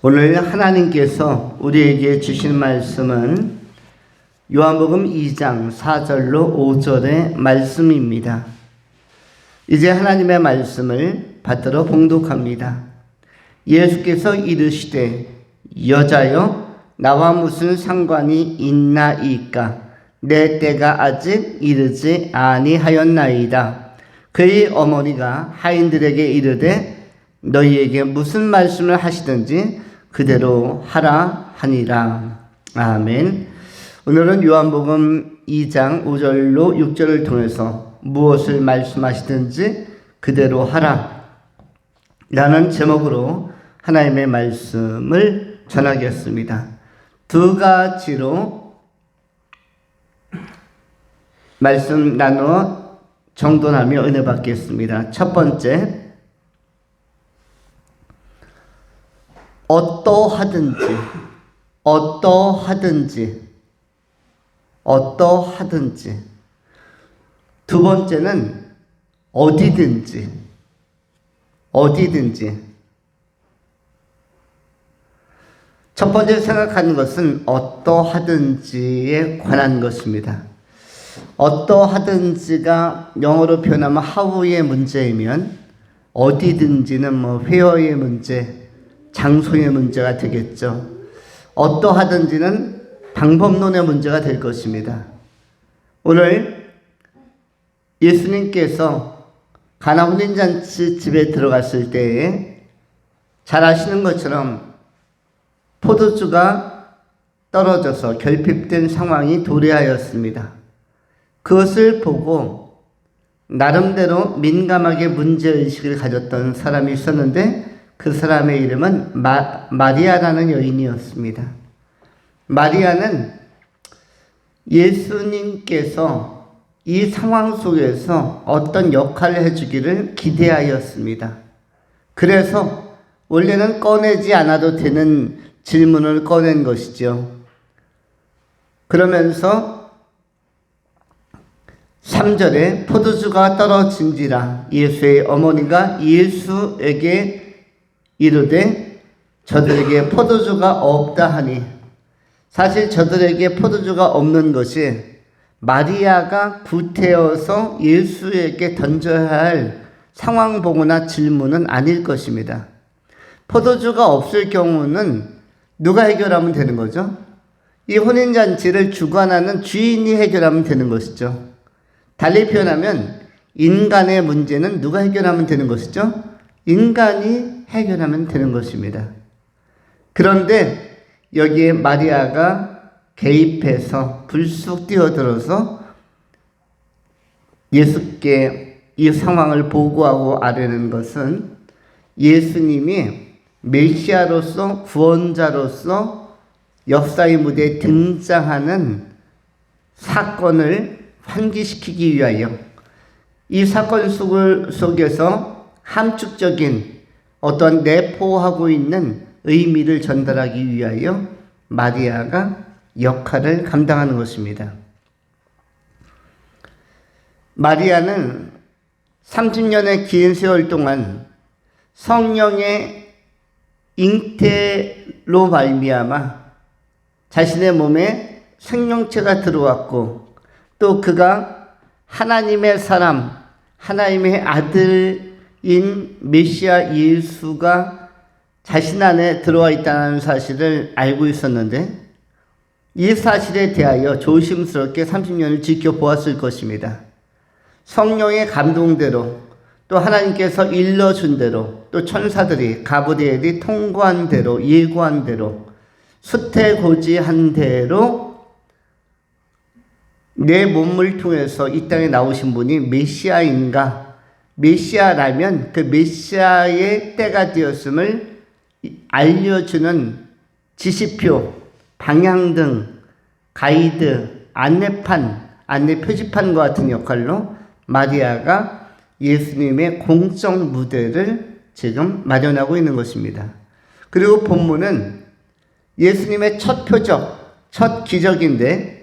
오늘 하나님께서 우리에게 주신 말씀은 요한복음 2장 4절로 5절의 말씀입니다. 이제 하나님의 말씀을 받들어 봉독합니다. 예수께서 이르시되 여자여 나와 무슨 상관이 있나이까 내 때가 아직 이르지 아니하였나이다. 그의 어머니가 하인들에게 이르되 너희에게 무슨 말씀을 하시든지 그대로 하라 하니라. 아멘. 오늘은 요한복음 2장 5절로 6절을 통해서 무엇을 말씀하시든지 그대로 하라 라는 제목으로 하나님의 말씀을 전하겠습니다. 두 가지로 말씀 나누어 정돈하며 은혜 받겠습니다. 첫 번째, 어떠하든지. 두 번째는 어디든지. 첫 번째 생각하는 것은 어떠하든지에 관한 것입니다. 어떠하든지가 영어로 표현하면 how의 문제이면 어디든지는 회어의 문제, 장소의 문제가 되겠죠. 어떠하든지는 방법론의 문제가 될 것입니다. 오늘 예수님께서 가나 혼인잔치 집에 들어갔을 때에 잘 아시는 것처럼 포도주가 떨어져서 결핍된 상황이 도래하였습니다. 그것을 보고 나름대로 민감하게 문제의식을 가졌던 사람이 있었는데 그 사람의 이름은 마리아라는 여인이었습니다. 마리아는 예수님께서 이 상황 속에서 어떤 역할을 해주기를 기대하였습니다. 그래서 원래는 꺼내지 않아도 되는 질문을 꺼낸 것이죠. 그러면서 3절에 포도주가 떨어진지라 예수의 어머니가 예수에게 이르되 저들에게 포도주가 없다 하니, 사실 저들에게 포도주가 없는 것이 마리아가 구태여서 예수에게 던져야 할 상황 보고나 질문은 아닐 것입니다. 포도주가 없을 경우는 누가 해결하면 되는 거죠? 이 혼인잔치를 주관하는 주인이 해결하면 되는 것이죠. 달리 표현하면 인간의 문제는 누가 해결하면 되는 것이죠? 인간이 해결하면 되는 것입니다. 그런데 여기에 마리아가 개입해서 불쑥 뛰어들어서 예수께 이 상황을 보고하고 아뢰는 것은 예수님이 메시아로서 구원자로서 역사의 무대에 등장하는 사건을 환기시키기 위하여, 이 사건 속에서 함축적인 어떤 내포하고 있는 의미를 전달하기 위하여 마리아가 역할을 감당하는 것입니다. 마리아는 30년의 긴 세월 동안 성령의 잉태로 말미암아 자신의 몸에 생명체가 들어왔고, 또 그가 하나님의 사람, 하나님의 아들인 메시아 예수가 자신 안에 들어와 있다는 사실을 알고 있었는데, 이 사실에 대하여 조심스럽게 30년을 지켜보았을 것입니다. 성령의 감동대로, 또 하나님께서 일러준 대로, 또 천사들이 가브리엘이 통고한 대로, 예고한 대로, 수태고지한 대로 내 몸을 통해서 이 땅에 나오신 분이 메시아인가, 메시아라면 그 메시아의 때가 되었음을 알려주는 지시표, 방향등, 가이드, 안내판, 안내 표지판과 같은 역할로 마리아가 예수님의 공적 무대를 지금 마련하고 있는 것입니다. 그리고 본문은 예수님의 첫 표적, 첫 기적인데,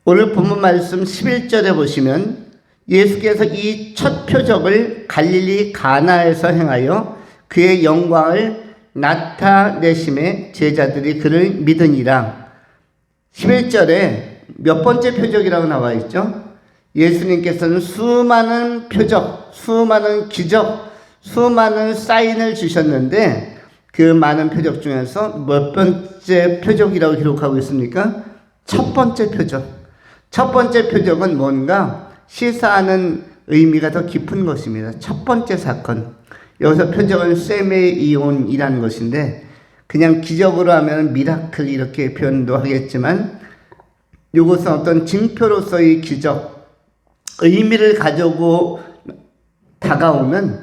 오늘 본문 말씀 11절에 보시면 예수께서 이 첫 표적을 갈릴리 가나에서 행하여 그의 영광을 나타내심에 제자들이 그를 믿으니라. 11절에 몇 번째 표적이라고 나와 있죠? 예수님께서는 수많은 표적, 수많은 기적, 수많은 사인을 주셨는데 그 많은 표적 중에서 몇 번째 표적이라고 기록하고 있습니까? 첫 번째 표적. 첫 번째 표적은 뭔가 시사하는 의미가 더 깊은 것입니다. 첫 번째 사건. 여기서 표적은 세메이온이라는 것인데 그냥 기적으로 하면 미라클 이렇게 표현도 하겠지만 이것은 어떤 징표로서의 기적, 의미를 가지고 다가오는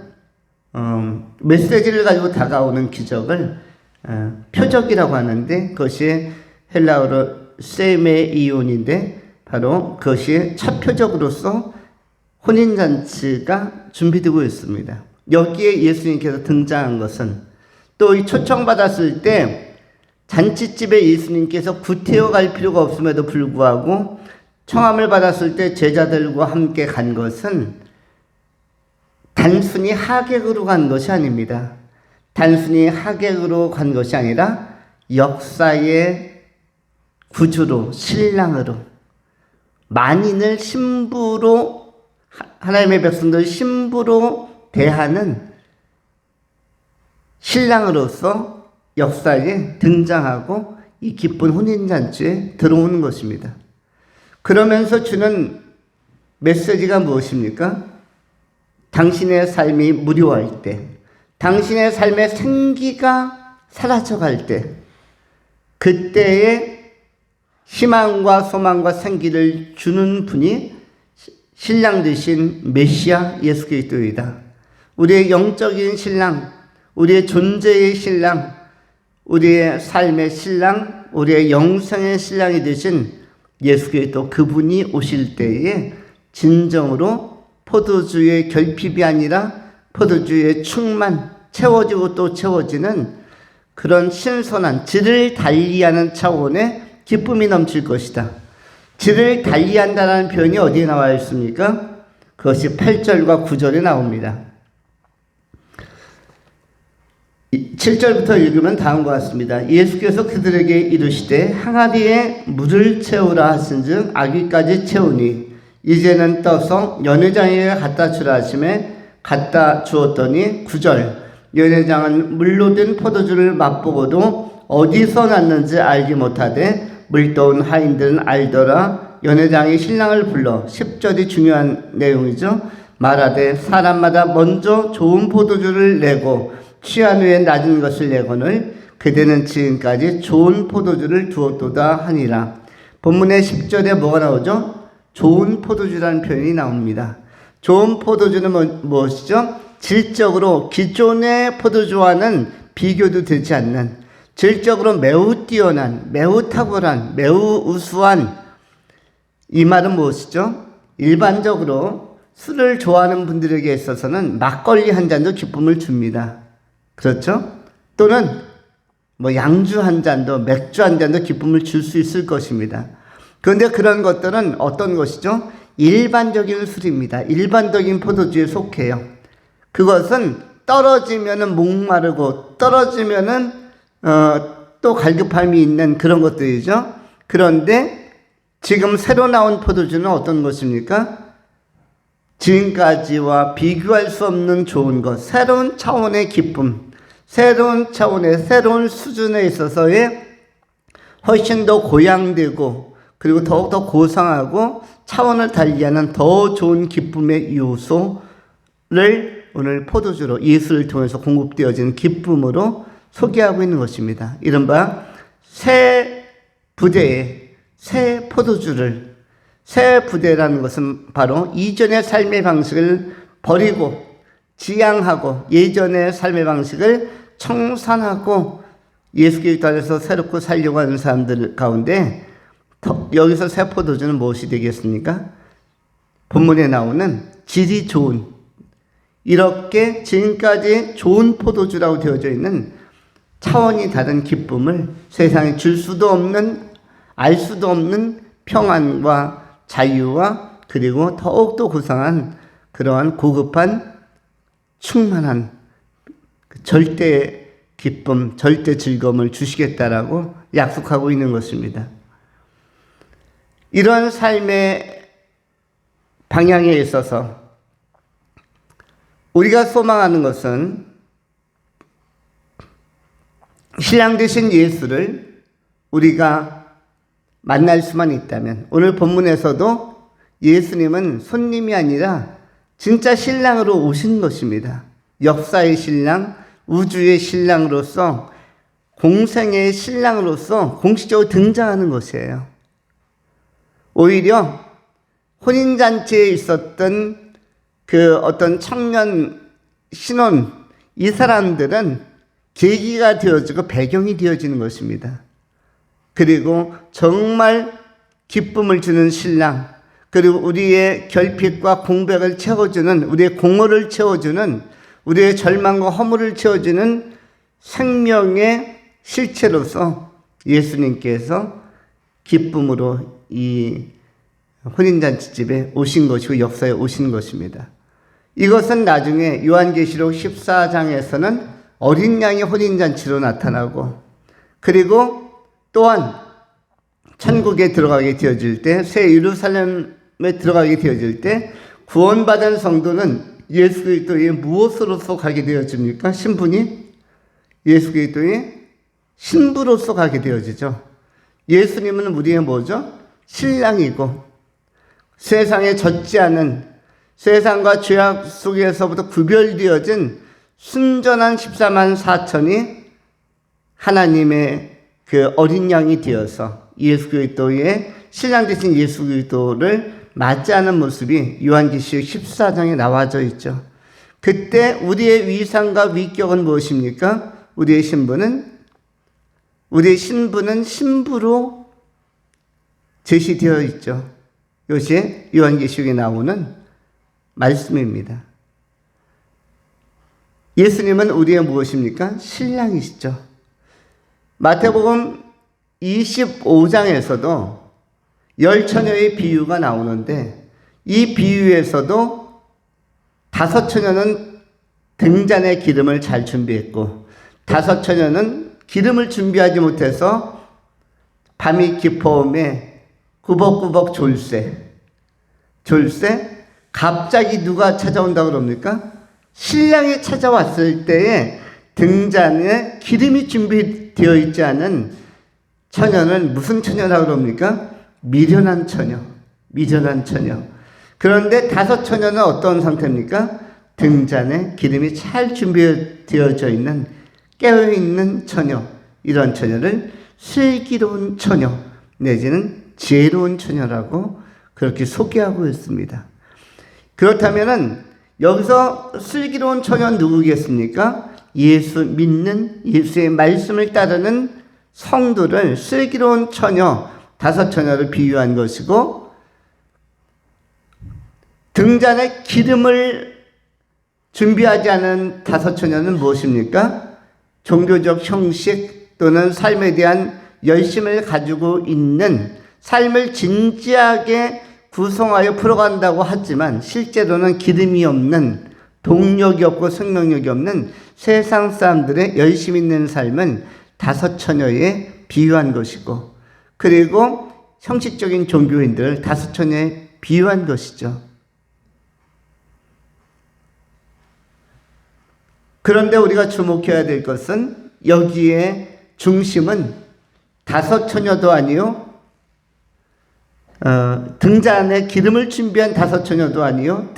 메시지를 가지고 다가오는 기적을 표적이라고 하는데 그것이 헬라어로 세메이온인데 바로 그것이 첫 표적으로서 혼인잔치가 준비되고 있습니다. 여기에 예수님께서 등장한 것은 또 이 초청받았을 때 잔치집에 예수님께서 구태여 갈 필요가 없음에도 불구하고 청함을 받았을 때 제자들과 함께 간 것은 단순히 하객으로 간 것이 아닙니다. 단순히 하객으로 간 것이 아니라 역사의 구주로, 신랑으로, 만인을 신부로, 하나님의 백성들 신부로 대하는 신랑으로서 역사에 등장하고 이 기쁜 혼인잔치에 들어오는 것입니다. 그러면서 주는 메시지가 무엇입니까? 당신의 삶이 무료할 때, 당신의 삶의 생기가 사라져갈 때, 그때의 희망과 소망과 생기를 주는 분이 신랑 되신 메시아 예수 그리스도이다. 우리의 영적인 신랑, 우리의 존재의 신랑, 우리의 삶의 신랑, 우리의 영생의 신랑이 되신 예수 그리스도 그분이 오실 때에 진정으로 포도주의 결핍이 아니라 포도주의 충만, 채워지고 또 채워지는 그런 신선한 질을 달리하는 차원의 기쁨이 넘칠 것이다. 질을 달리한다는 표현이 어디에 나와 있습니까? 그것이 8절과 9절에 나옵니다. 7절부터 읽으면 다음과 같습니다. 예수께서 그들에게 이르시되 항아리에 물을 채우라 하신즉 아귀까지 채우니 이제는 떠서 연회장에게 갖다 주라 하시매 갖다 주었더니 9절 연회장은 물로 된 포도주를 맛보고도 어디서 났는지 알지 못하되 물떠온 하인들은 알더라. 연회장이 신랑을 불러 10절이 중요한 내용이죠. 말하되 사람마다 먼저 좋은 포도주를 내고 취한 후에 낮은 것을 내거늘 그대는 지금까지 좋은 포도주를 두었도다 하니라. 본문의 10절에 뭐가 나오죠? 좋은 포도주라는 표현이 나옵니다. 좋은 포도주는 무엇이죠? 질적으로 기존의 포도주와는 비교도 되지 않는 질적으로 매우 뛰어난, 매우 탁월한, 매우 우수한 이 말은 무엇이죠? 일반적으로 술을 좋아하는 분들에게 있어서는 막걸리 한 잔도 기쁨을 줍니다. 그렇죠? 또는 양주 한 잔도, 맥주 한 잔도 기쁨을 줄 수 있을 것입니다. 그런데 그런 것들은 어떤 것이죠? 일반적인 술입니다. 일반적인 포도주에 속해요. 그것은 떨어지면은 목마르고 떨어지면은 또 갈급함이 있는 그런 것들이죠. 그런데 지금 새로 나온 포도주는 어떤 것입니까? 지금까지와 비교할 수 없는 좋은 것, 새로운 차원의 기쁨, 새로운 차원의 새로운 수준에 있어서의 훨씬 더 고양되고 그리고 더욱더 고상하고 차원을 달리하는 더 좋은 기쁨의 요소를 오늘 포도주로 예수를 통해서 공급되어진 기쁨으로 소개하고 있는 것입니다. 이른바 새 부대의 새 포도주를, 새 부대라는 것은 바로 이전의 삶의 방식을 버리고 지양하고 예전의 삶의 방식을 청산하고 예수 그리스도 안에서 새롭고 살려고 하는 사람들 가운데 여기서 새 포도주는 무엇이 되겠습니까? 본문에 나오는 질이 좋은, 이렇게 지금까지 좋은 포도주라고 되어져 있는 차원이 다른 기쁨을 세상에 줄 수도 없는, 알 수도 없는 평안과 자유와 그리고 더욱더 고상한 그러한 고급한 충만한 절대 기쁨, 절대 즐거움을 주시겠다라고 약속하고 있는 것입니다. 이러한 삶의 방향에 있어서 우리가 소망하는 것은 신랑 되신 예수를 우리가 만날 수만 있다면, 오늘 본문에서도 예수님은 손님이 아니라 진짜 신랑으로 오신 것입니다. 역사의 신랑, 우주의 신랑으로서, 공생의 신랑으로서 공식적으로 등장하는 것이에요. 오히려 혼인잔치에 있었던 그 어떤 청년 신혼, 이 사람들은 계기가 되어지고 배경이 되어지는 것입니다. 그리고 정말 기쁨을 주는 신랑, 그리고 우리의 결핍과 공백을 채워주는, 우리의 공허를 채워주는, 우리의 절망과 허물을 채워주는 생명의 실체로서 예수님께서 기쁨으로 이 혼인잔치집에 오신 것이고 역사에 오신 것입니다. 이것은 나중에 요한계시록 14장에서는 어린 양의 혼인잔치로 나타나고, 그리고 또한 천국에 들어가게 되어질 때, 새 예루살렘에 들어가게 되어질 때 구원받은 성도는 예수 그리스도의 무엇으로서 가게 되어집니까? 신분이 예수 그리스도의 신부로서 가게 되어지죠. 예수님은 우리의 뭐죠? 신랑이고, 세상에 젖지 않은, 세상과 죄악 속에서부터 구별되어진 순전한 14만 4천이 하나님의 그 어린 양이 되어서 예수 그리스도의 신랑 되신 예수 그리스도를 맞이하는 모습이 요한계시록 14장에 나와져 있죠. 그때 우리의 위상과 위격은 무엇입니까? 우리의 신분은 신부로 제시되어 있죠. 이것이 요한계시록에 나오는 말씀입니다. 예수님은 우리의 무엇입니까? 신랑이시죠. 마태복음 25장에서도 열 처녀의 비유가 나오는데, 이 비유에서도 다섯 처녀는 등잔에 기름을 잘 준비했고, 다섯 처녀는 기름을 준비하지 못해서 밤이 깊어오매 꾸벅꾸벅 졸세. 갑자기 누가 찾아온다고 그럽니까? 신랑이 찾아왔을 때에 등잔에 기름이 준비되어 있지 않은 처녀는 무슨 처녀라고 그럽니까? 미련한 처녀. 그런데 다섯 처녀는 어떤 상태입니까? 등잔에 기름이 잘 준비되어져 있는, 깨어있는 처녀. 이런 처녀를 슬기로운 처녀 내지는 지혜로운 처녀라고 그렇게 소개하고 있습니다. 그렇다면은 여기서 슬기로운 처녀는 누구겠습니까? 예수 믿는, 예수의 말씀을 따르는 성도를 슬기로운 처녀, 다섯 처녀를 비유한 것이고, 등잔에 기름을 준비하지 않은 다섯 처녀는 무엇입니까? 종교적 형식 또는 삶에 대한 열심을 가지고 있는, 삶을 진지하게 구성하여 풀어간다고 하지만 실제로는 기름이 없는, 동력이 없고 생명력이 없는 세상 사람들의 열심 있는 삶은 다섯 처녀에 비유한 것이고, 그리고 형식적인 종교인들을 다섯 처녀에 비유한 것이죠. 그런데 우리가 주목해야 될 것은 여기에 중심은 다섯 처녀도 아니요, 등잔에 기름을 준비한 다섯 처녀도 아니요,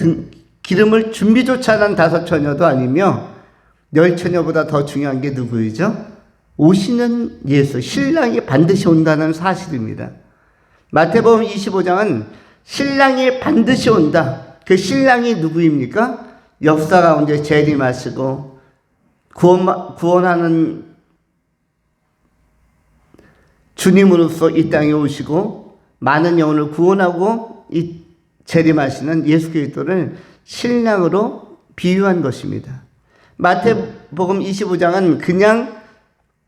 기름을 준비조차 한 다섯 처녀도 아니며, 열 처녀보다 더 중요한 게 누구이죠? 오시는 예수, 신랑이 반드시 온다는 사실입니다. 마태복음 25장은 신랑이 반드시 온다. 그 신랑이 누구입니까? 역사 가운데 재림하시고 구원하는 주님으로서 이 땅에 오시고 많은 영혼을 구원하고 재림하시는 예수 그리스도를 신랑으로 비유한 것입니다. 마태복음 25장은 그냥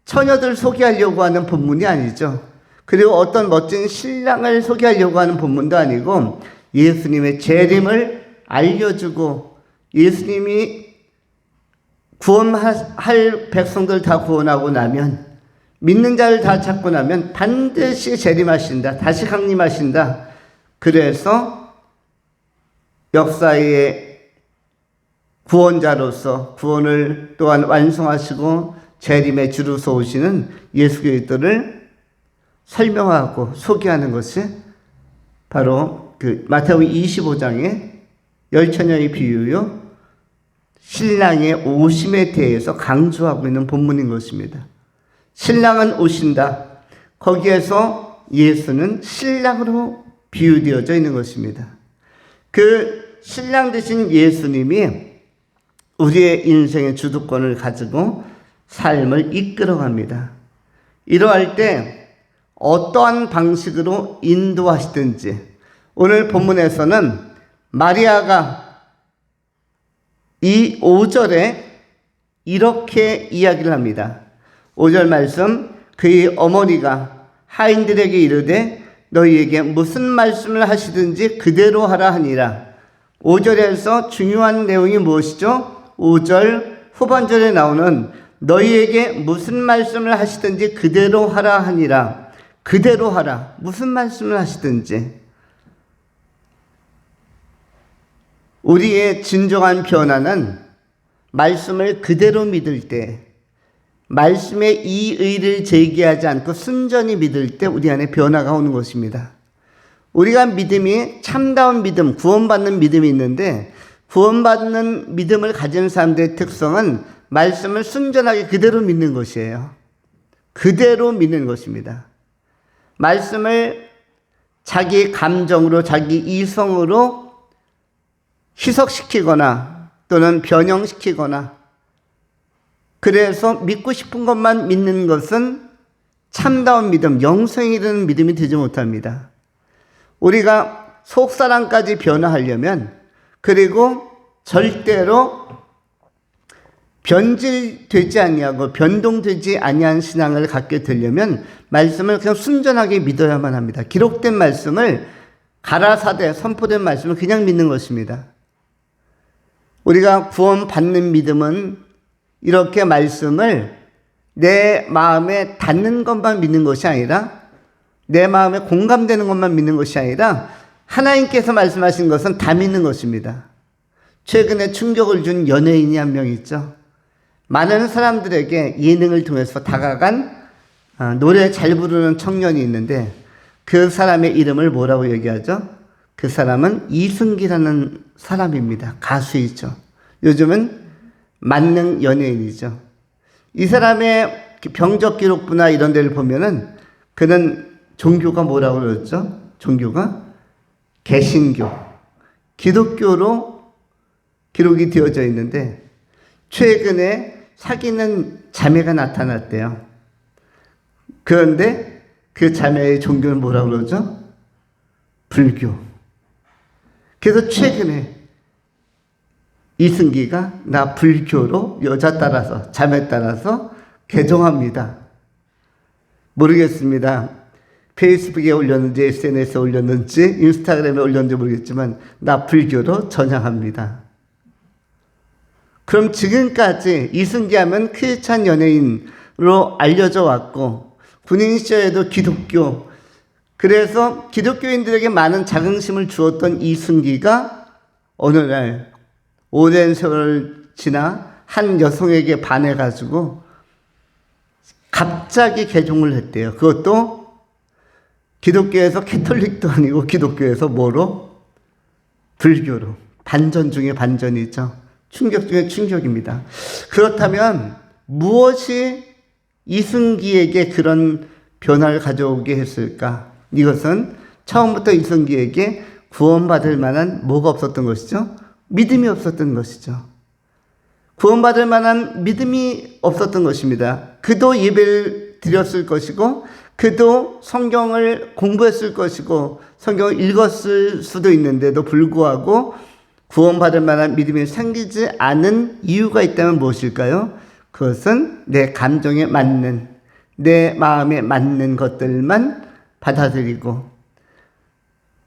처녀들 소개하려고 하는 본문이 아니죠. 그리고 어떤 멋진 신랑을 소개하려고 하는 본문도 아니고, 예수님의 재림을 알려주고 예수님이 구원할 백성들 다 구원하고 나면, 믿는 자를 다 찾고 나면 반드시 재림하신다. 다시 강림하신다. 그래서 역사의 구원자로서 구원을 또한 완성하시고 재림의 주로서 오시는 예수 그리스도를 설명하고 소개하는 것이 바로 그 마태복음 25장의 열처녀의 비유요, 신랑의 오심에 대해서 강조하고 있는 본문인 것입니다. 신랑은 오신다. 거기에서 예수는 신랑으로 비유되어져 있는 것입니다. 그 신랑 되신 예수님이 우리의 인생의 주도권을 가지고 삶을 이끌어갑니다. 이러할 때 어떠한 방식으로 인도하시든지, 오늘 본문에서는 마리아가 이 5절에 이렇게 이야기를 합니다. 5절 말씀, 그의 어머니가 하인들에게 이르되 너희에게 무슨 말씀을 하시든지 그대로 하라 하니라. 5절에서 중요한 내용이 무엇이죠? 5절 후반절에 나오는 너희에게 무슨 말씀을 하시든지 그대로 하라 하니라. 그대로 하라. 무슨 말씀을 하시든지. 우리의 진정한 변화는 말씀을 그대로 믿을 때, 말씀에 이의를 제기하지 않고 순전히 믿을 때 우리 안에 변화가 오는 것입니다. 우리가 믿음이 참다운 믿음, 구원받는 믿음이 있는데, 구원받는 믿음을 가진 사람들의 특성은 말씀을 순전하게 그대로 믿는 것이에요. 그대로 믿는 것입니다. 말씀을 자기 감정으로, 자기 이성으로 희석시키거나 또는 변형시키거나, 그래서 믿고 싶은 것만 믿는 것은 참다운 믿음, 영생에 이르는 믿음이 되지 못합니다. 우리가 속사람까지 변화하려면, 그리고 절대로 변질되지 아니하고 변동되지 아니한 신앙을 갖게 되려면 말씀을 그냥 순전하게 믿어야만 합니다. 기록된 말씀을, 가라사대 선포된 말씀을 그냥 믿는 것입니다. 우리가 구원받는 믿음은 이렇게 말씀을 내 마음에 닿는 것만 믿는 것이 아니라, 내 마음에 공감되는 것만 믿는 것이 아니라 하나님께서 말씀하신 것은 다 믿는 것입니다. 최근에 충격을 준 연예인이 한 명 있죠. 많은 사람들에게 예능을 통해서 다가간 노래 잘 부르는 청년이 있는데, 그 사람의 이름을 뭐라고 얘기하죠? 그 사람은 이승기라는 사람입니다. 가수이죠. 요즘은 만능 연예인이죠. 이 사람의 병적 기록부나 이런 데를 보면은 그는 종교가 뭐라고 그러죠? 종교가 개신교, 기독교로 기록이 되어져 있는데, 최근에 사귀는 자매가 나타났대요. 그런데 그 자매의 종교는 뭐라고 그러죠? 불교. 그래서 최근에 이승기가 나 불교로 여자 따라서, 자매 따라서 개종합니다. 모르겠습니다. 페이스북에 올렸는지 SNS에 올렸는지 인스타그램에 올렸는지 모르겠지만 나 불교로 전향합니다. 그럼 지금까지 이승기 하면 크리스찬 연예인으로 알려져 왔고, 군인 시절에도 기독교, 그래서 기독교인들에게 많은 자긍심을 주었던 이승기가 어느 날 오랜 세월을 지나 한 여성에게 반해가지고 갑자기 개종을 했대요. 그것도 기독교에서 캐톨릭도 아니고 기독교에서 뭐로? 불교로. 반전 중에 반전이죠. 충격 중에 충격입니다. 그렇다면 무엇이 이승기에게 그런 변화를 가져오게 했을까? 이것은 처음부터 이승기에게 구원받을 만한 뭐가 없었던 것이죠? 믿음이 없었던 것이죠. 구원받을 만한 믿음이 없었던 것입니다. 그도 예배를 드렸을 것이고, 그도 성경을 공부했을 것이고, 성경을 읽었을 수도 있는데도 불구하고 구원받을 만한 믿음이 생기지 않은 이유가 있다면 무엇일까요? 그것은 내 감정에 맞는, 내 마음에 맞는 것들만 받아들이고,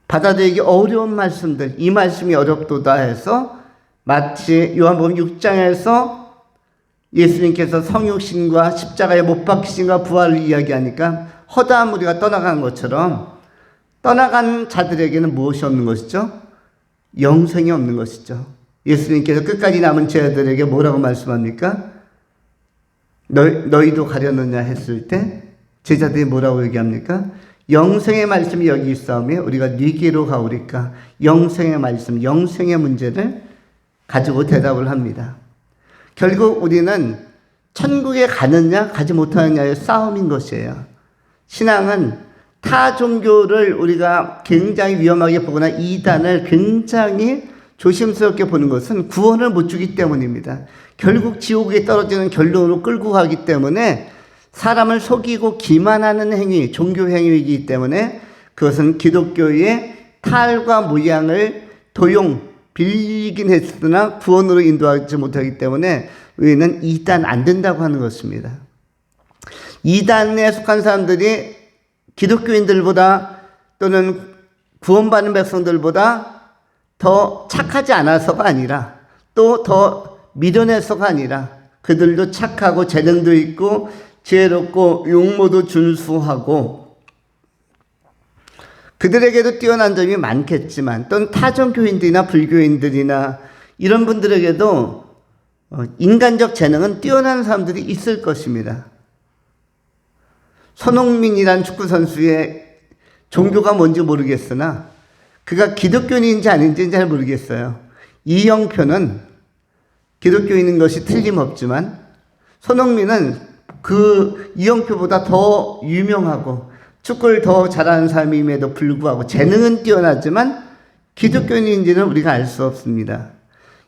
받아들이기 어려운 말씀들, 이 말씀이 어렵도다 해서 마치 요한복음 6장에서 예수님께서 성육신과 십자가에 못 박히신과 부활을 이야기하니까 허다한 무리가 떠나간 것처럼 떠나간 자들에게는 무엇이 없는 것이죠? 영생이 없는 것이죠. 예수님께서 끝까지 남은 제자들에게 뭐라고 말씀합니까? 너희도 가려느냐 했을 때 제자들이 뭐라고 얘기합니까? 영생의 말씀이 여기 있사오매 우리가 네게로 가오리까. 영생의 말씀, 영생의 문제를 가지고 대답을 합니다. 결국 우리는 천국에 가느냐 가지 못하느냐의 싸움인 것이에요. 신앙은 타 종교를 우리가 굉장히 위험하게 보거나 이단을 굉장히 조심스럽게 보는 것은 구원을 못 주기 때문입니다. 결국 지옥에 떨어지는 결론으로 끌고 가기 때문에 사람을 속이고 기만하는 행위, 종교 행위이기 때문에 그것은 기독교의 탈과 모양을 빌리긴 했으나 구원으로 인도하지 못하기 때문에 우리는 이단 안 된다고 하는 것입니다. 이단에 속한 사람들이 기독교인들보다 또는 구원받은 백성들보다 더 착하지 않아서가 아니라 또 더 미련해서가 아니라 그들도 착하고 재능도 있고 지혜롭고 용모도 준수하고 그들에게도 뛰어난 점이 많겠지만 또는 타종교인들이나 불교인들이나 이런 분들에게도 인간적 재능은 뛰어난 사람들이 있을 것입니다. 손흥민이란 축구선수의 종교가 뭔지 모르겠으나 그가 기독교인인지 아닌지는 잘 모르겠어요. 이영표는 기독교인인 것이 틀림없지만 손흥민은 그 이영표보다 더 유명하고 축구를 더 잘하는 사람임에도 불구하고 재능은 뛰어나지만 기독교인인지는 우리가 알 수 없습니다.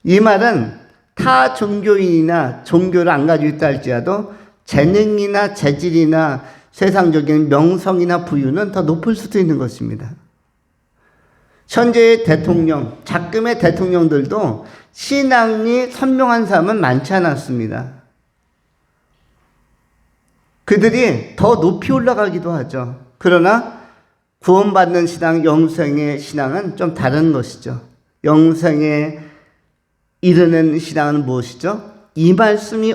이 말은 타 종교인이나 종교를 안 가지고 있다 할지라도 재능이나 재질이나 세상적인 명성이나 부유는 더 높을 수도 있는 것입니다. 현재의 대통령, 작금의 대통령들도 신앙이 선명한 사람은 많지 않았습니다. 그들이 더 높이 올라가기도 하죠. 그러나 구원받는 신앙, 영생의 신앙은 좀 다른 것이죠. 영생에 이르는 신앙은 무엇이죠? 이 말씀이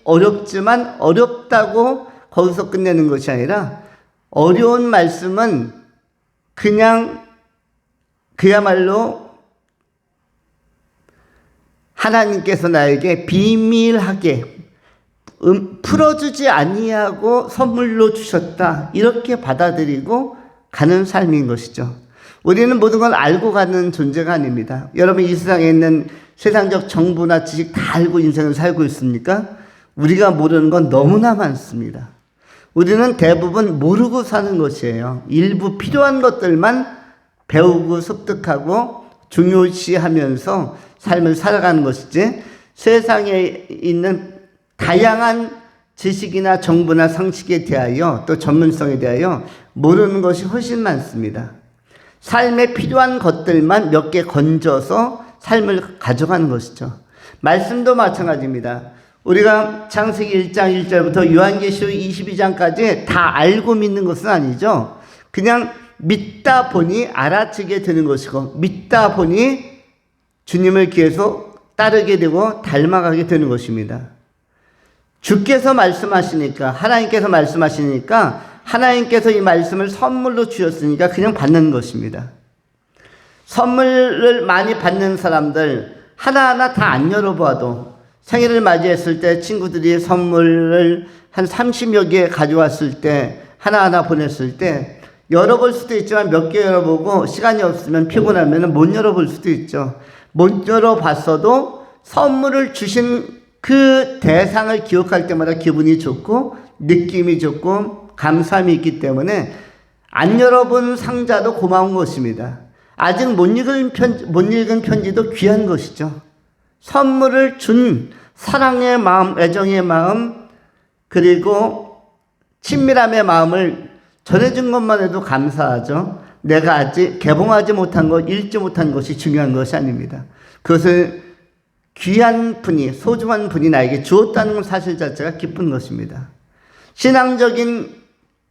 어렵지만 어렵다고 거기서 끝내는 것이 아니라 어려운 말씀은 그야말로 하나님께서 나에게 비밀하게 풀어주지 아니하고 선물로 주셨다 이렇게 받아들이고 가는 삶인 것이죠. 우리는 모든 걸 알고 가는 존재가 아닙니다. 여러분 이 세상에 있는 세상적 정보나 지식 다 알고 인생을 살고 있습니까? 우리가 모르는 건 너무나 많습니다. 우리는 대부분 모르고 사는 것이에요. 일부 필요한 것들만 배우고 습득하고 중요시하면서 삶을 살아가는 것이지 세상에 있는 다양한 지식이나 정보나 상식에 대하여 또 전문성에 대하여 모르는 것이 훨씬 많습니다. 삶에 필요한 것들만 몇 개 건져서 삶을 가져가는 것이죠. 말씀도 마찬가지입니다. 우리가 창세기 1장 1절부터 요한계시록 22장까지 다 알고 믿는 것은 아니죠. 그냥 믿다 보니 알아채게 되는 것이고 믿다 보니 주님을 계속 따르게 되고 닮아가게 되는 것입니다. 주께서 말씀하시니까 하나님께서 말씀하시니까 하나님께서 이 말씀을 선물로 주셨으니까 그냥 받는 것입니다. 선물을 많이 받는 사람들 하나하나 다 안 열어봐도 생일을 맞이했을 때 친구들이 선물을 한 30여 개 가져왔을 때 하나하나 보냈을 때 열어볼 수도 있지만 몇 개 열어보고 시간이 없으면 피곤하면 못 열어볼 수도 있죠. 못 열어봤어도 선물을 주신 그 대상을 기억할 때마다 기분이 좋고 느낌이 좋고 감사함이 있기 때문에 안 열어본 상자도 고마운 것입니다. 아직 못 읽은 편지도 귀한 것이죠. 선물을 준 사랑의 마음, 애정의 마음, 그리고 친밀함의 마음을 전해준 것만 해도 감사하죠. 내가 아직 개봉하지 못한 것, 읽지 못한 것이 중요한 것이 아닙니다. 그것을 귀한 분이, 소중한 분이 나에게 주었다는 사실 자체가 기쁜 것입니다. 신앙적인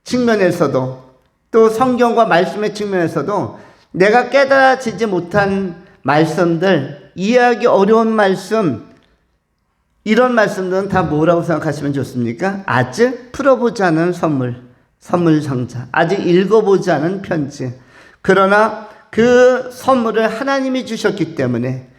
측면에서도 또 성경과 말씀의 측면에서도 내가 깨달아지지 못한 말씀들, 이해하기 어려운 말씀, 이런 말씀들은 다 뭐라고 생각하시면 좋습니까? 아직 풀어보지 않은 선물 상자, 아직 읽어보지 않은 편지. 그러나 그 선물을 하나님이 주셨기 때문에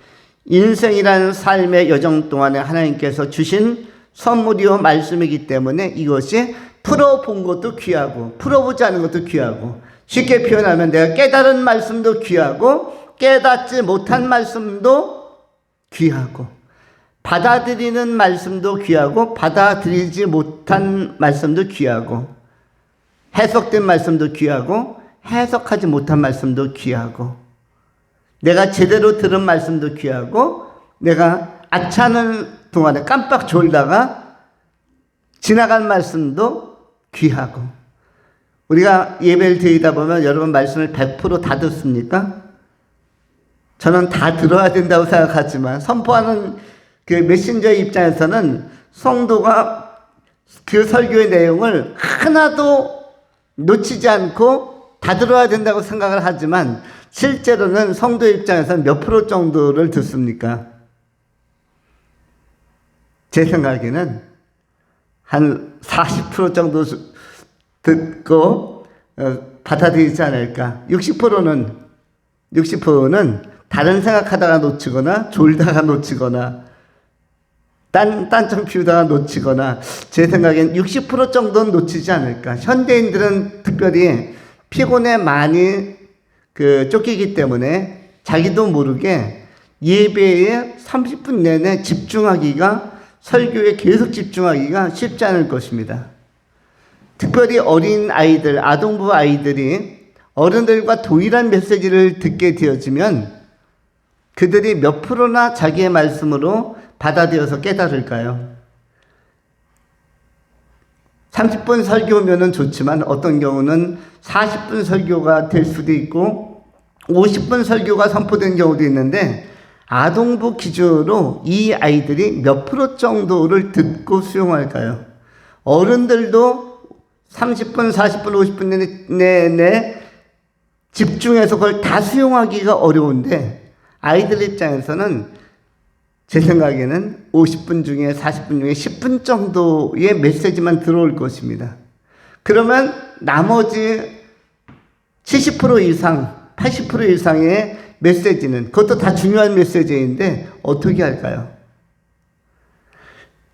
인생이라는 삶의 여정 동안에 하나님께서 주신 선물이요 말씀이기 때문에 이것이 풀어본 것도 귀하고 풀어보지 않은 것도 귀하고, 쉽게 표현하면 내가 깨달은 말씀도 귀하고 깨닫지 못한 말씀도 귀하고, 받아들이는 말씀도 귀하고 받아들이지 못한 말씀도 귀하고, 해석된 말씀도 귀하고 해석하지 못한 말씀도 귀하고, 내가 제대로 들은 말씀도 귀하고, 내가 아차하는 동안에 깜빡 졸다가 지나간 말씀도 귀하고. 우리가 예배를 드리다 보면 여러분 말씀을 100% 다 듣습니까? 저는 다 들어야 된다고 생각하지만 선포하는 그 메신저의 입장에서는 성도가 그 설교의 내용을 하나도 놓치지 않고 다 들어야 된다고 생각을 하지만 실제로는 성도 입장에서는 몇 프로 정도를 듣습니까? 제 생각에는 한 40% 정도 듣고 받아들이지 않을까. 60%는 다른 생각하다가 놓치거나 졸다가 놓치거나 딴청 피우다가 놓치거나, 제 생각엔 60% 정도는 놓치지 않을까. 현대인들은 특별히 피곤에 많이 쫓기기 때문에 자기도 모르게 예배에 30분 내내 집중하기가, 설교에 계속 집중하기가 쉽지 않을 것입니다. 특별히 어린 아이들, 아동부 아이들이 어른들과 동일한 메시지를 듣게 되어지면 그들이 몇 프로나 자기의 말씀으로 받아들여서 깨달을까요? 30분 설교면은 좋지만 어떤 경우는 40분 설교가 될 수도 있고 50분 설교가 선포된 경우도 있는데, 아동부 기준으로 이 아이들이 몇 프로 정도를 듣고 수용할까요? 어른들도 30분, 40분, 50분 내내 집중해서 그걸 다 수용하기가 어려운데, 아이들 입장에서는 제 생각에는 50분 중에 40분 중에 10분 정도의 메시지만 들어올 것입니다. 그러면 나머지 70% 이상, 80% 이상의 메시지는, 그것도 다 중요한 메시지인데 어떻게 할까요?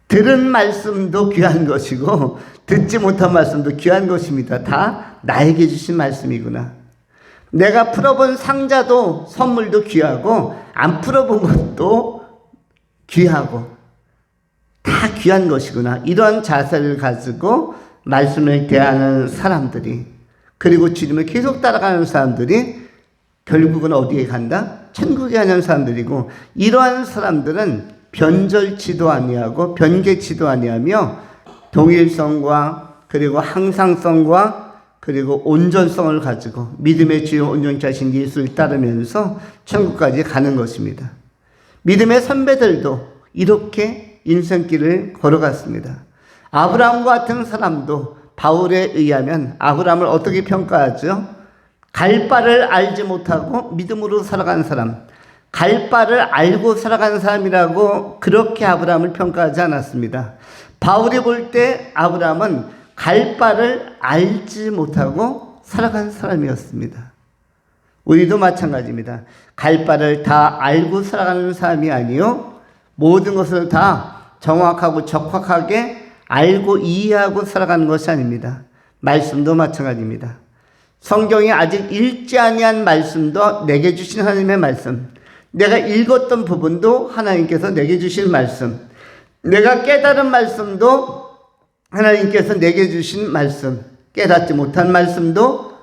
들은 말씀도 귀한 것이고 듣지 못한 말씀도 귀한 것입니다. 다 나에게 주신 말씀이구나. 내가 풀어본 상자도, 선물도 귀하고 안 풀어본 것도 귀하고 다 귀한 것이구나. 이런 자세를 가지고 말씀을 대하는 사람들이, 그리고 주님을 계속 따라가는 사람들이 결국은 어디에 간다? 천국에 가는 사람들이고, 이러한 사람들은 변절치도 아니하고 변개치도 아니하며 동일성과 그리고 항상성과 그리고 온전성을 가지고 믿음의 주요 온전케 하신 예수를 따르면서 천국까지 가는 것입니다. 믿음의 선배들도 이렇게 인생길을 걸어갔습니다. 아브라함과 같은 사람도 바울에 의하면 아브라함을 어떻게 평가하죠? 갈 바를 알지 못하고 믿음으로 살아가는 사람, 갈 바를 알고 살아가는 사람이라고 그렇게 아브라함을 평가하지 않았습니다. 바울이 볼 때 아브라함은 갈 바를 알지 못하고 살아가는 사람이었습니다. 우리도 마찬가지입니다. 갈 바를 다 알고 살아가는 사람이 아니요, 모든 것을 다 정확하고 적확하게 알고 이해하고 살아가는 것이 아닙니다. 말씀도 마찬가지입니다. 성경이 아직 읽지 아니한 말씀도 내게 주신 하나님의 말씀, 내가 읽었던 부분도 하나님께서 내게 주신 말씀, 내가 깨달은 말씀도 하나님께서 내게 주신 말씀, 깨닫지 못한 말씀도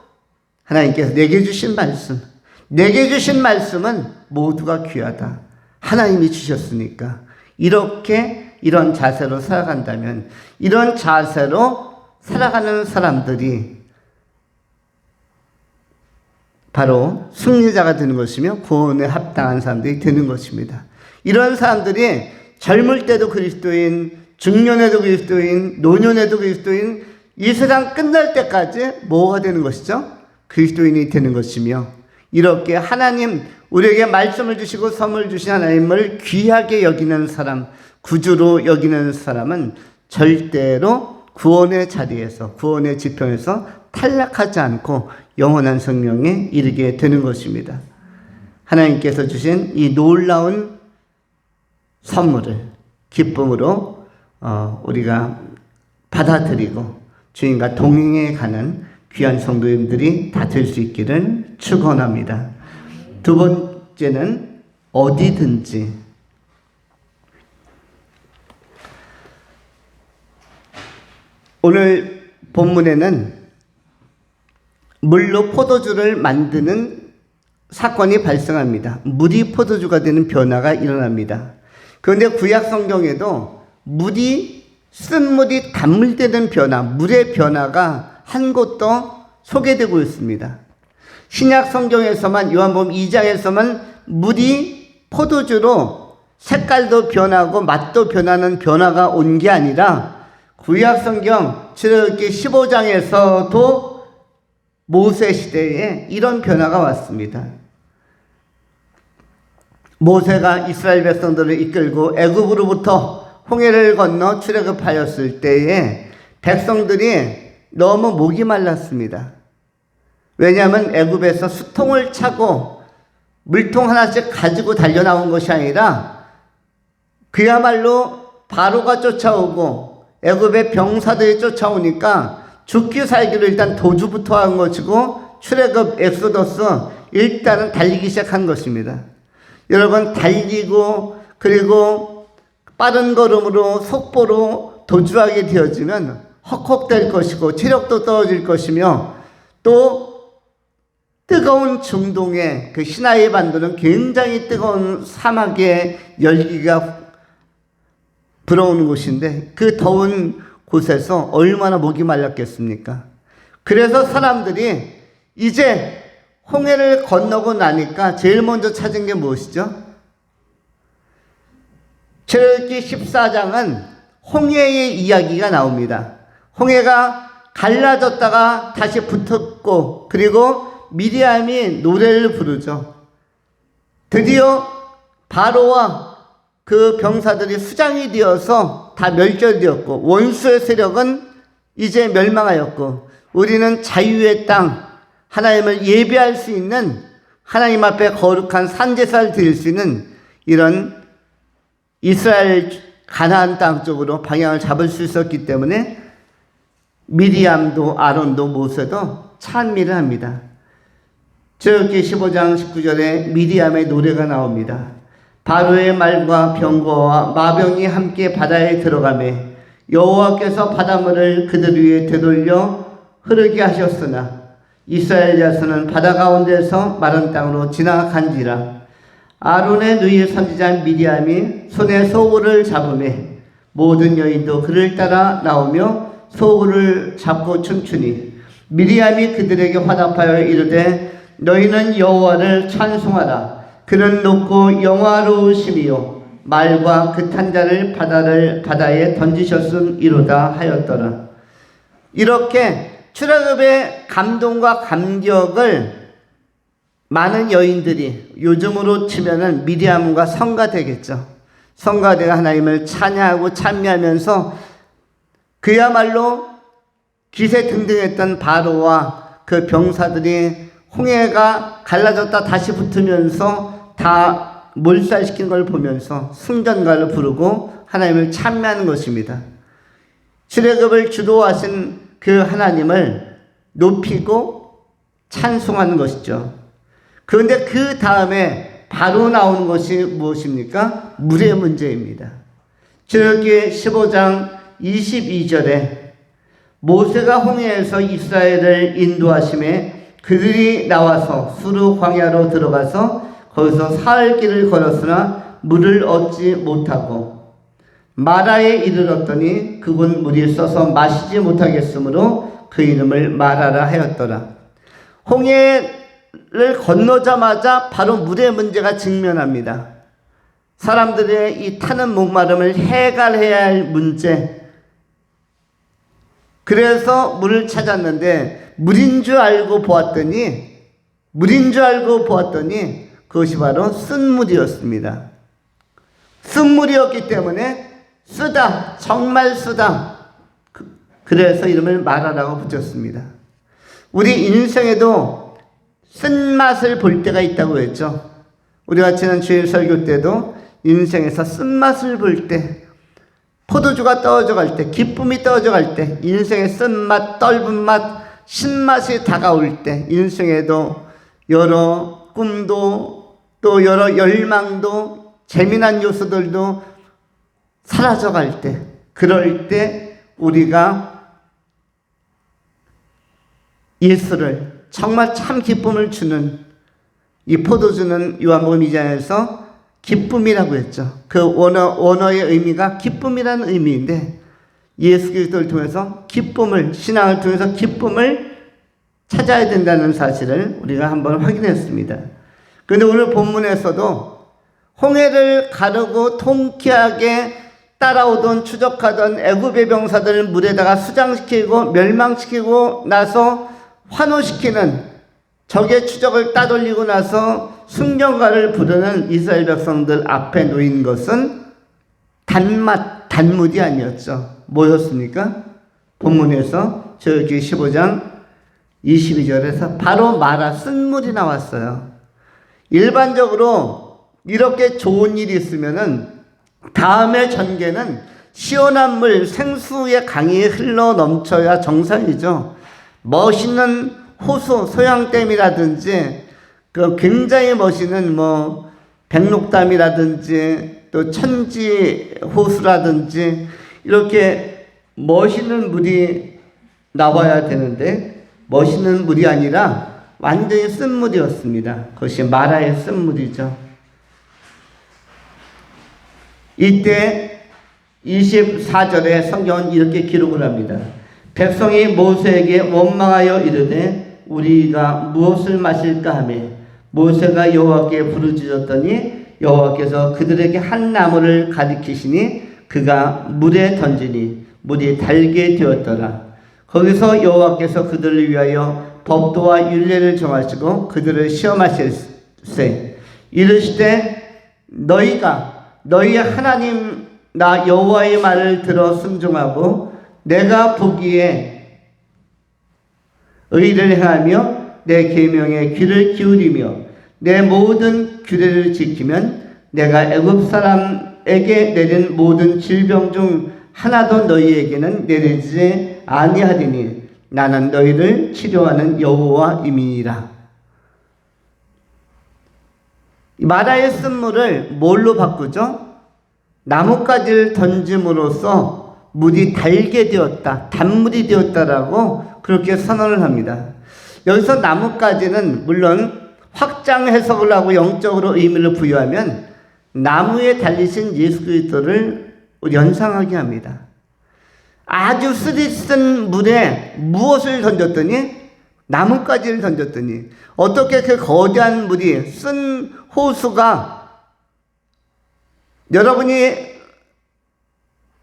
하나님께서 내게 주신 말씀, 내게 주신 말씀은 모두가 귀하다. 하나님이 주셨으니까. 이렇게 이런 자세로 살아간다면, 이런 자세로 살아가는 사람들이 바로 승리자가 되는 것이며 구원에 합당한 사람들이 되는 것입니다. 이런 사람들이 젊을 때도 그리스도인, 중년에도 그리스도인, 노년에도 그리스도인, 이 세상 끝날 때까지 뭐가 되는 것이죠? 그리스도인이 되는 것이며, 이렇게 하나님, 우리에게 말씀을 주시고 선물 주신 하나님을 귀하게 여기는 사람, 구주로 여기는 사람은 절대로 구원의 자리에서, 구원의 지평에서 탈락하지 않고 영원한 생명에 이르게 되는 것입니다. 하나님께서 주신 이 놀라운 선물을 기쁨으로 우리가 받아들이고 주님과 동행해 가는 귀한 성도님들이 다 될 수 있기를 축원합니다. 두 번째는 어디든지. 오늘 본문에는 물로 포도주를 만드는 사건이 발생합니다. 물이 포도주가 되는 변화가 일어납니다. 그런데 구약 성경에도 쓴 물이 단물되는 변화, 물의 변화가 한 곳도 소개되고 있습니다. 신약 성경에서만, 요한복음 2장에서만 물이 포도주로 색깔도 변하고 맛도 변하는 변화가 온 게 아니라 구약 성경 출애굽기 15장에서도 모세 시대에 이런 변화가 왔습니다. 모세가 이스라엘 백성들을 이끌고 애굽으로부터 홍해를 건너 출애굽하였을 때에 백성들이 너무 목이 말랐습니다. 왜냐하면 애굽에서 수통을 차고 물통 하나씩 가지고 달려나온 것이 아니라 그야말로 바로가 쫓아오고 애굽의 병사들이 쫓아오니까 죽기 살기로 일단 도주부터 한 것이고 출애굽 엑소더스 일단은 달리기 시작한 것입니다. 여러분, 달리고 그리고 빠른 걸음으로 속보로 도주하게 되어지면 헉헉될 것이고 체력도 떨어질 것이며 또 뜨거운 중동의 그 시나이 반도는 굉장히 뜨거운 사막의 열기가 불어오는 곳인데 그 더운 곳에서 얼마나 목이 말랐겠습니까? 그래서 사람들이 이제 홍해를 건너고 나니까 제일 먼저 찾은 게 무엇이죠? 출애굽기 14장은 홍해의 이야기가 나옵니다. 홍해가 갈라졌다가 다시 붙었고 그리고 미리암이 노래를 부르죠. 드디어 바로와 그 병사들이 수장이 되어서 다 멸절되었고 원수의 세력은 이제 멸망하였고 우리는 자유의 땅, 하나님을 예배할 수 있는 하나님 앞에 거룩한 산제사를 드릴 수 있는 이런 이스라엘 가나안 땅 쪽으로 방향을 잡을 수 있었기 때문에 미리암도 아론도 모세도 찬미를 합니다. 출애굽기 15장 19절에 미리암의 노래가 나옵니다. 바로의 말과 병거와 마병이 함께 바다에 들어가매 여호와께서 바닷물을 그들 위에 되돌려 흐르게 하셨으나 이스라엘 자손은 바다 가운데서 마른 땅으로 지나간지라. 아론의 누이 선지자 미리암이 손에 소굴을 잡으매 모든 여인도 그를 따라 나오며 소굴을 잡고 춤추니 미리암이 그들에게 화답하여 이르되 너희는 여호와를 찬송하라. 그는 높고 영화로우심이요 말과 그 탄자를 바다에 던지셨음이로다 하였더라. 이렇게 출애굽의 감동과 감격을 많은 여인들이 요즘으로 치면은 미리암과 성가되겠죠. 성가대가 하나님을 찬양하고 찬미하면서 그야말로 기세등등했던 바로와 그 병사들이 홍해가 갈라졌다 다시 붙으면서 다 몰살시킨 걸 보면서 승전가를 부르고 하나님을 찬미하는 것입니다. 출애굽을 주도하신 그 하나님을 높이고 찬송하는 것이죠. 그런데 그 다음에 바로 나오는 것이 무엇입니까? 물의 문제입니다. 출애굽기 15장 22절에 모세가 홍해에서 이스라엘을 인도하심에 그들이 나와서 수르 광야로 들어가서 거기서 사흘 길을 걸었으나 물을 얻지 못하고 마라에 이르렀더니 그곳 물이 써서 마시지 못하겠으므로 그 이름을 마라라 하였더라. 홍해를 건너자마자 바로 물의 문제가 직면합니다. 사람들의 이 타는 목마름을 해결해야 할 문제. 그래서 물을 찾았는데 물인 줄 알고 보았더니 그것이 바로 쓴물이었습니다. 쓴물이었기 때문에 쓰다, 정말 쓰다. 그래서 이름을 마라라고 붙였습니다. 우리 인생에도 쓴맛을 볼 때가 있다고 했죠. 우리가 지난 주일 설교 때도 인생에서 쓴맛을 볼 때, 포도주가 떨어져 갈 때, 기쁨이 떨어져 갈 때, 인생의 쓴맛, 떫은 맛, 신맛이 다가올 때, 인생에도 여러 꿈도 또 여러 열망도 재미난 요소들도 사라져 갈 때, 그럴 때 우리가 예수를 정말 참 기쁨을 주는, 이 포도주는 요한복음 2장에서 기쁨이라고 했죠. 그 원어의 의미가 기쁨이라는 의미인데, 예수 그리스도를 통해서 기쁨을, 신앙을 통해서 기쁨을 찾아야 된다는 사실을 우리가 한번 확인했습니다. 그런데 오늘 본문에서도 홍해를 가르고 통쾌하게 따라오던 추적하던 애굽의 병사들을 물에다가 수장시키고 멸망시키고 나서 환호시키는, 적의 추적을 따돌리고 나서 승전가를 부르는 이스라엘 백성들 앞에 놓인 것은 단물이 아니었죠. 뭐였습니까? 본문에서 저기 15장 22절에서 바로 마라, 쓴물이 나왔어요. 일반적으로 이렇게 좋은 일이 있으면은 다음의 전개는 시원한 물, 생수의 강이 흘러 넘쳐야 정상이죠. 멋있는 호수, 소양댐이라든지 그 굉장히 멋있는 백록담이라든지 또 천지 호수라든지 이렇게 멋있는 물이 나와야 되는데 멋있는 물이 아니라 완전히 쓴물이었습니다. 그것이 마라의 쓴물이죠. 이때 24절에 성경은 이렇게 기록을 합니다. 백성이 모세에게 원망하여 이르되 우리가 무엇을 마실까 하며 모세가 여호와께 부르짖었더니 여호와께서 그들에게 한 나무를 가리키시니 그가 물에 던지니 물이 달게 되었더라. 거기서 여호와께서 그들을 위하여 법도와 율례를 정하시고 그들을 시험하실세. 이르시되 너희가 너희 하나님 나 여호와의 말을 들어 순종하고 내가 보기에 의를 행하며 내 계명에 귀를 기울이며 내 모든 규례를 지키면 내가 애굽 사람에게 내린 모든 질병 중 하나도 너희에게는 내리지 아니하리니 나는 너희를 치료하는 여호와임이니라. 마라의 쓴물을 뭘로 바꾸죠? 나뭇가지를 던짐으로써 물이 달게 되었다, 단물이 되었다라고 그렇게 선언을 합니다. 여기서 나뭇가지는 물론 확장 해석을 하고 영적으로 의미를 부여하면 나무에 달리신 예수 그리스도를 연상하게 합니다. 아주 쓰디쓴 물에 무엇을 던졌더니 나뭇가지를 던졌더니 어떻게 그 거대한 물이 쓴 호수가, 여러분이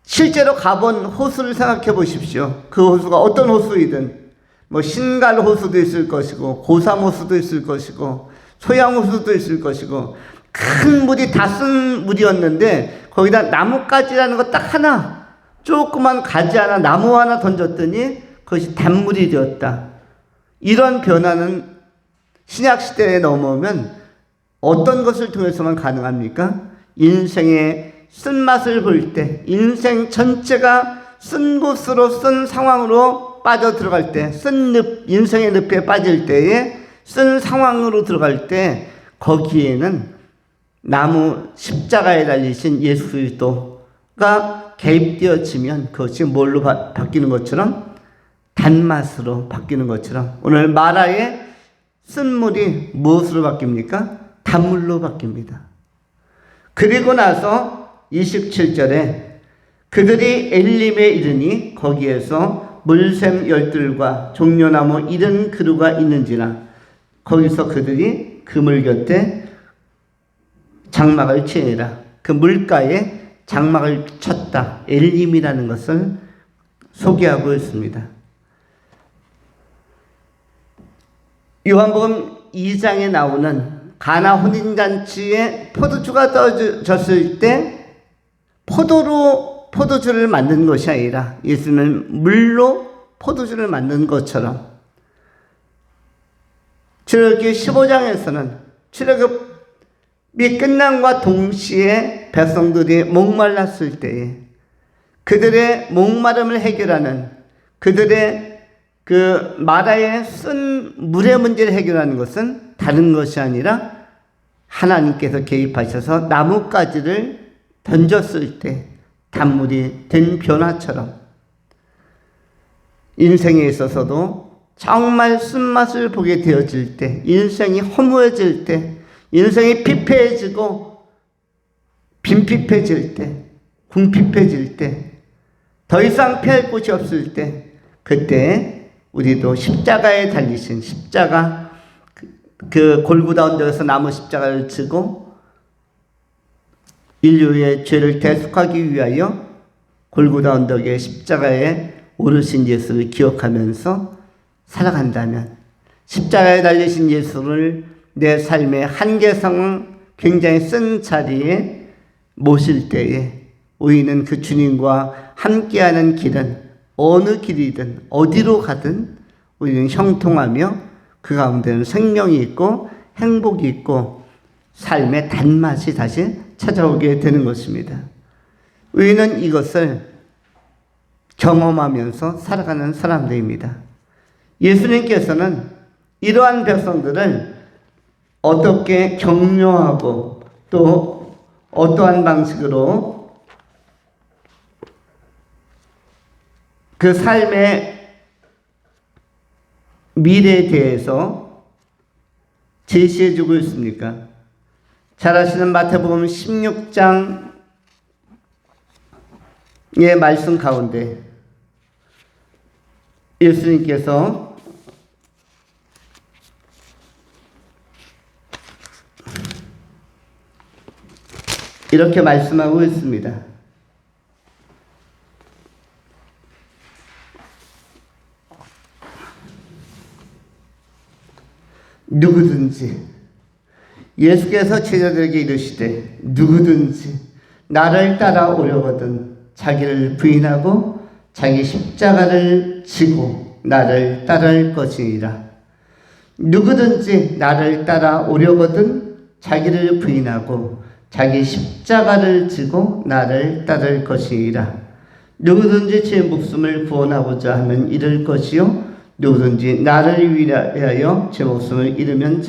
실제로 가본 호수를 생각해 보십시오. 그 호수가 어떤 호수이든 신갈 호수도 있을 것이고 고삼 호수도 있을 것이고 소양 호수도 있을 것이고 큰 물이 다 쓴 물이었는데 거기다 나뭇가지라는 거 딱 하나, 조그만 가지 하나, 나무 하나 던졌더니 그것이 단물이 되었다. 이런 변화는 신약시대에 넘어오면 어떤 것을 통해서만 가능합니까? 인생의 쓴맛을 볼 때, 인생 전체가 쓴 곳으로, 쓴 상황으로 빠져 들어갈 때, 인생의 늪에 빠질 때에 쓴 상황으로 들어갈 때 거기에는 나무 십자가에 달리신 예수 그리스도가 개입되어지면 그것이 뭘로 바뀌는 것처럼, 단맛으로 바뀌는 것처럼 오늘 마라의 쓴물이 무엇으로 바뀝니까? 단물로 바뀝니다. 그리고 나서 27절에 그들이 엘림에 이르니 거기에서 물샘 열둘과 종려나무 70그루가 있는지라. 거기서 그들이 그물 곁에 장막을 치니라. 그 물가에 장막을 쳤다. 엘림이라는 것을 소개하고 있습니다. 요한복음 2장에 나오는 가나 혼인잔치에 포도주가 떨어졌을 때 포도로 포도주를 만든 것이 아니라 예수는 물로 포도주를 만든 것처럼 출애굽기 15장에서는 출애굽이 끝남과 동시에 백성들이 목말랐을 때에 그들의 목마름을 해결하는, 그들의 그 마라에 쓴 물의 문제를 해결하는 것은 다른 것이 아니라 하나님께서 개입하셔서 나뭇가지를 던졌을 때 단물이 된 변화처럼 인생에 있어서도 정말 쓴맛을 보게 되어질 때, 인생이 허무해질 때, 인생이 피폐해지고 빈핍해질 때, 궁핍해질 때, 더 이상 피할 곳이 없을 때, 그때 우리도 십자가에 달리신 십자가, 그 골고다 언덕에서 나무 십자가를 지고 인류의 죄를 대속하기 위하여 골고다 언덕의 십자가에 오르신 예수를 기억하면서 살아간다면, 십자가에 달리신 예수를 내 삶의 한계상 굉장히 쓴 자리에 모실 때에 우리는 그 주님과 함께하는 길은 어느 길이든 어디로 가든 우리는 형통하며 그 가운데는 생명이 있고 행복이 있고 삶의 단맛이 다시 찾아오게 되는 것입니다. 우리는 이것을 경험하면서 살아가는 사람들입니다. 예수님께서는 이러한 백성들을 어떻게 격려하고 또 어떠한 방식으로 그 삶의 미래에 대해서 제시해 주고 있습니까? 잘 아시는 마태복음 16장의 말씀 가운데 예수님께서 이렇게 말씀하고 있습니다. 누구든지, 예수께서 제자들에게 이르시되 누구든지 나를 따라오려거든 자기를 부인하고 자기 십자가를 지고 나를 따를 것이니라. 누구든지 나를 따라오려거든 자기를 부인하고 자기 십자가를 지고 나를 따를 것이니라. 누구든지 제 목숨을 구원하고자 하면 잃을 것이요 누구든지 나를 위하여 제 목숨을 잃으면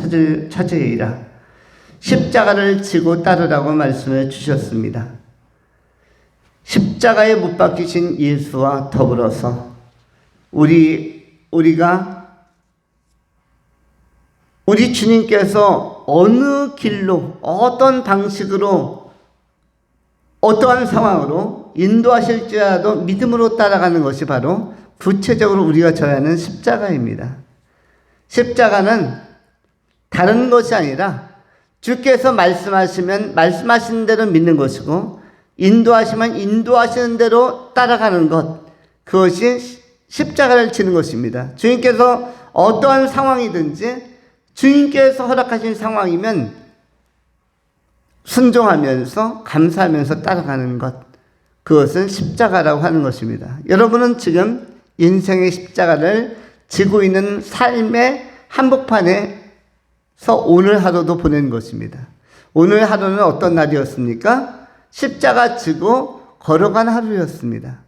찾으리라. 십자가를 지고 따르라고 말씀해 주셨습니다. 십자가에 못 박히신 예수와 더불어서 우리가 우리 주님께서 어느 길로, 어떤 방식으로, 어떠한 상황으로 인도하실지라도 믿음으로 따라가는 것이 바로 구체적으로 우리가 져야 하는 십자가입니다. 십자가는 다른 것이 아니라 주께서 말씀하시면 말씀하시는 대로 믿는 것이고, 인도하시면 인도하시는 대로 따라가는 것, 그것이 십자가를 지는 것입니다. 주님께서 어떠한 상황이든지 주님께서 허락하신 상황이면 순종하면서 감사하면서 따라가는 것, 그것은 십자가라고 하는 것입니다. 여러분은 지금 인생의 십자가를 지고 있는 삶의 한복판에서 오늘 하루도 보낸 것입니다. 오늘 하루는 어떤 날이었습니까? 십자가 지고 걸어간 하루였습니다.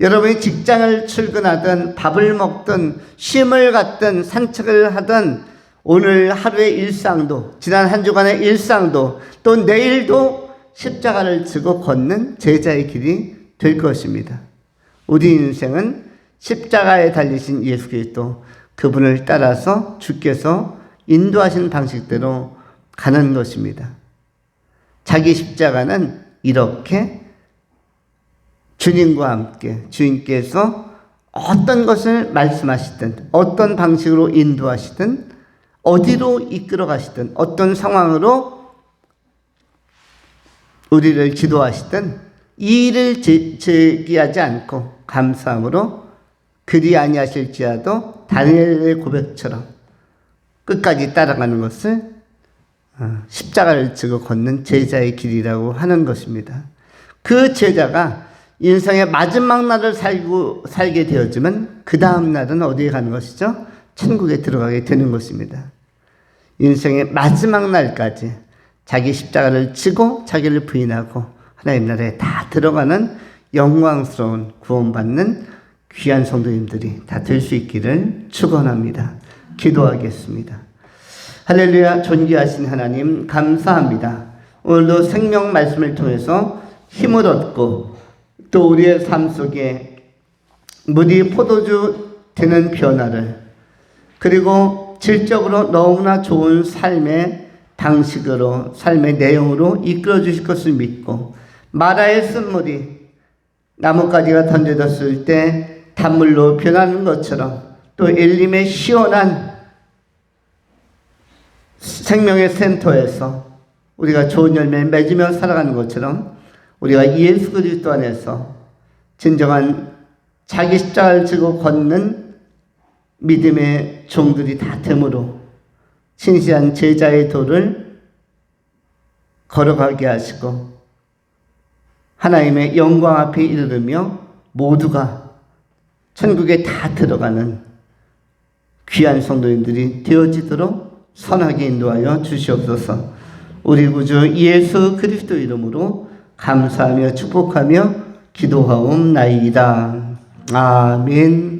여러분이 직장을 출근하든 밥을 먹든 쉼을 갖든 산책을 하든 오늘 하루의 일상도, 지난 한 주간의 일상도, 또 내일도 십자가를 지고 걷는 제자의 길이 될 것입니다. 우리 인생은 십자가에 달리신 예수 그리스도, 그분을 따라서 주께서 인도하신 방식대로 가는 것입니다. 자기 십자가는 이렇게 주님과 함께, 주님께서 어떤 것을 말씀하시든 어떤 방식으로 인도하시든 어디로 이끌어 가시든 어떤 상황으로 우리를 지도하시든 이 일을 제기하지 않고 감사함으로 그리 아니하실지라도 다니엘의 고백처럼 끝까지 따라가는 것을 십자가를 지고 걷는 제자의 길이라고 하는 것입니다. 그 제자가 인생의 마지막 날을 살게 되었지만 그 다음 날은 어디에 가는 것이죠? 천국에 들어가게 되는 것입니다. 인생의 마지막 날까지 자기 십자가를 지고 자기를 부인하고 하나님 나라에 다 들어가는 영광스러운 구원받는 귀한 성도님들이 다 될 수 있기를 축원합니다. 기도하겠습니다. 할렐루야. 존귀하신 하나님 감사합니다. 오늘도 생명 말씀을 통해서 힘을 얻고 또 우리의 삶 속에 무디 포도주 되는 변화를 그리고 질적으로 너무나 좋은 삶의 방식으로 삶의 내용으로 이끌어 주실 것을 믿고 마라의 쓴물이 나뭇가지가 던져졌을 때 단물로 변하는 것처럼 또 엘림의 시원한 생명의 센터에서 우리가 좋은 열매를 맺으며 살아가는 것처럼 우리가 예수 그리스도 안에서 진정한 자기 십자가를 지고 걷는 믿음의 종들이 다 됨으로 신실한 제자의 도를 걸어가게 하시고 하나님의 영광 앞에 이르르며 모두가 천국에 다 들어가는 귀한 성도님들이 되어지도록 선하게 인도하여 주시옵소서. 우리 구주 예수 그리스도 이름으로 감사하며 축복하며 기도하옵나이다. 아멘.